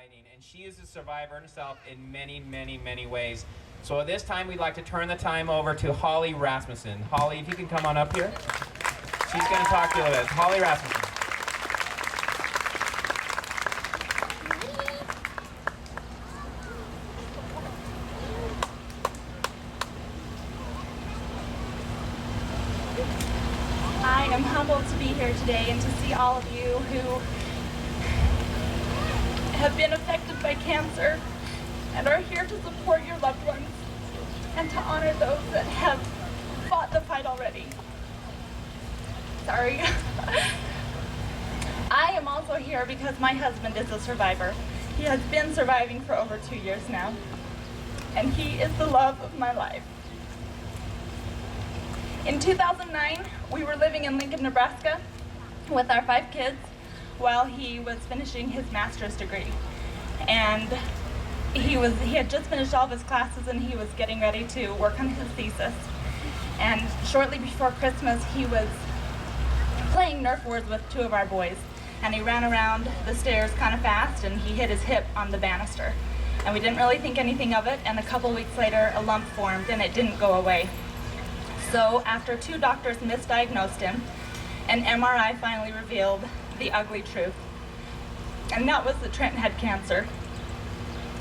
fighting, and she is a survivor herself in many, many, many ways. So at this time, we'd like to turn the time over to Holly Rasmussen. Holly, if you can come on up here. She's going to talk to you a little bit. Holly Rasmussen. I am humbled to be here today and to see all of you who have been affected by cancer and are here to support your loved ones and to honor those that have fought the fight already. Sorry. I am also here because my husband is a survivor. He has been surviving for over 2 years now, and he is the love of my life. In 2009, we were living in Lincoln, Nebraska with our 5 kids while he was finishing his master's degree. And he had just finished all of his classes and he was getting ready to work on his thesis. And shortly before Christmas, he was playing Nerf wars with 2 of our boys. And he ran around the stairs kind of fast and he hit his hip on the banister. And we didn't really think anything of it, and a couple weeks later, a lump formed and it didn't go away. So after 2 doctors misdiagnosed him, an MRI finally revealed the ugly truth. And that was that Trent had cancer.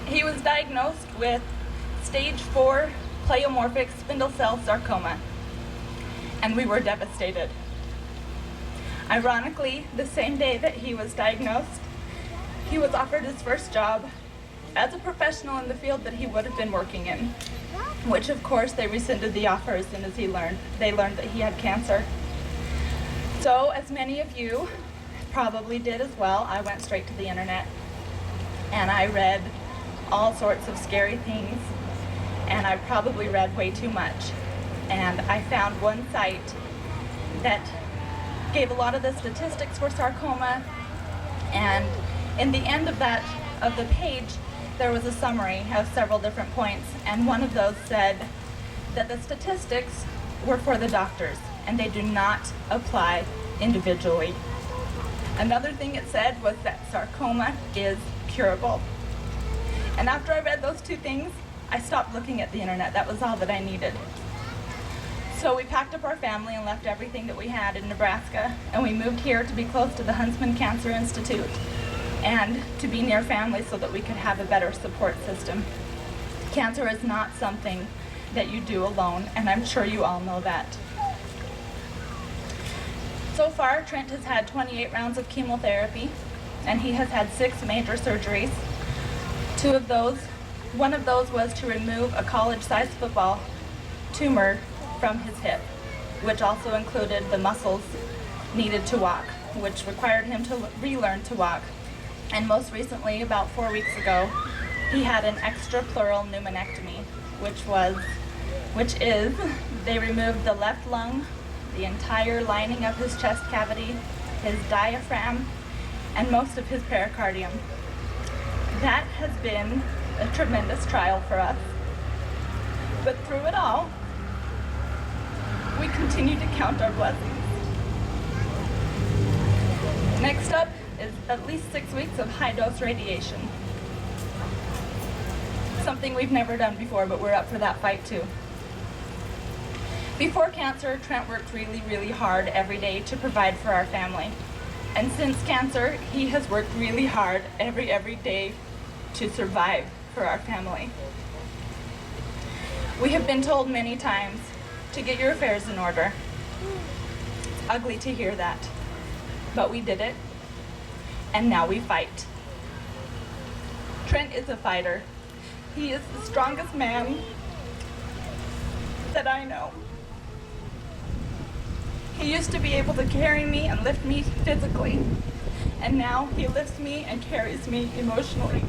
He was diagnosed with stage 4 pleomorphic spindle cell sarcoma, and we were devastated. Ironically, the same day that he was diagnosed, he was offered his first job as a professional in the field that he would have been working in, which of course they rescinded the offer as soon as they learned that he had cancer. So, as many of you probably did as well, I went straight to the internet and I read all sorts of scary things, and I probably read way too much. And I found one site that gave a lot of the statistics for sarcoma, and in the end of the page there was a summary of several different points, and one of those said that the statistics were for the doctors and they do not apply individually. Another thing it said was that sarcoma is curable. And after I read those 2 things, I stopped looking at the internet. That was all that I needed. So we packed up our family and left everything that we had in Nebraska, and we moved here to be close to the Huntsman Cancer Institute and to be near family so that we could have a better support system. Cancer is not something that you do alone, and I'm sure you all know that. So far, Trent has had 28 rounds of chemotherapy, and he has had 6 major surgeries. One of those was to remove a college-sized football tumor from his hip, which also included the muscles needed to walk, which required him to relearn to walk. And most recently, about 4 weeks ago, he had an extrapleural pneumonectomy, which is they removed the left lung, the entire lining of his chest cavity, his diaphragm, and most of his pericardium. That has been a tremendous trial for us. But through it all, we continue to count our blessings. Next up is at least 6 weeks of high-dose radiation. Something we've never done before, but we're up for that fight too. Before cancer, Trent worked really, really hard every day to provide for our family. And since cancer, he has worked really hard every day to survive for our family. We have been told many times to get your affairs in order. It's ugly to hear that, but we did it, and now we fight. Trent is a fighter. He is the strongest man that I know. He used to be able to carry me and lift me physically, and now he lifts me and carries me emotionally.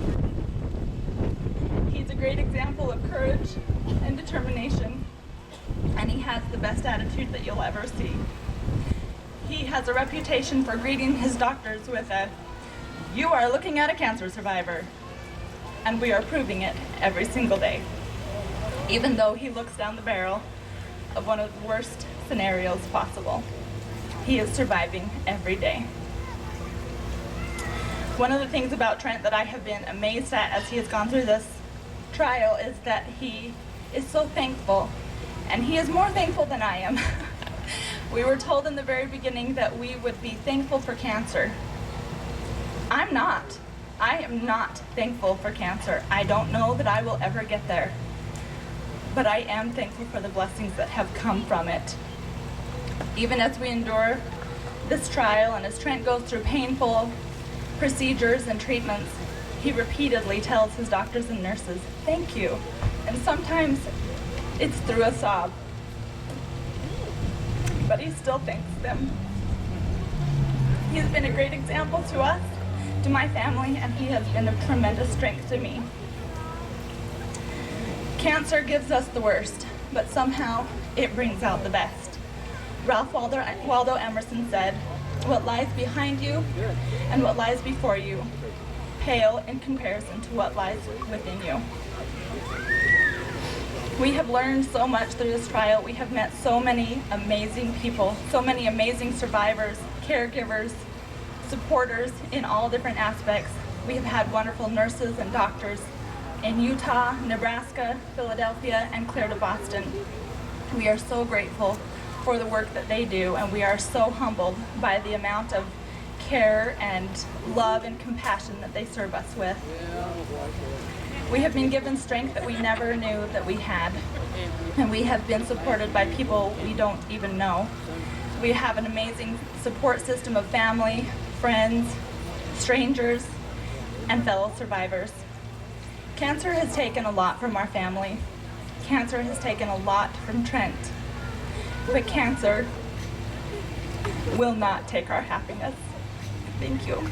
He's a great example of courage and determination, and he has the best attitude that you'll ever see. He has a reputation for greeting his doctors with a, "You are looking at a cancer survivor," and we are proving it every single day. Even though he looks down the barrel of one of the worst scenarios possible, he is surviving every day. One of the things about Trent that I have been amazed at as he has gone through this trial is that he is so thankful, and he is more thankful than I am. We were told in the very beginning that we would be thankful for cancer. I'm not. I am not thankful for cancer. I don't know that I will ever get there, but I am thankful for the blessings that have come from it. Even as we endure this trial and as Trent goes through painful procedures and treatments, he repeatedly tells his doctors and nurses, "Thank you." And sometimes it's through a sob, but he still thanks them. He has been a great example to us, to my family, and he has been a tremendous strength to me. Cancer gives us the worst, but somehow it brings out the best. Ralph Waldo Emerson said, "What lies behind you and what lies before you pale in comparison to what lies within you." We have learned so much through this trial. We have met so many amazing people, so many amazing survivors, caregivers, supporters in all different aspects. We have had wonderful nurses and doctors in Utah, Nebraska, Philadelphia, and clear to Boston. We are so grateful for the work that they do, and we are so humbled by the amount of care and love and compassion that they serve us with. We have been given strength that we never knew that we had, and we have been supported by people we don't even know. We have an amazing support system of family, friends, strangers, and fellow survivors. Cancer has taken a lot from our family. Cancer has taken a lot from Trent. But cancer will not take our happiness. Thank you.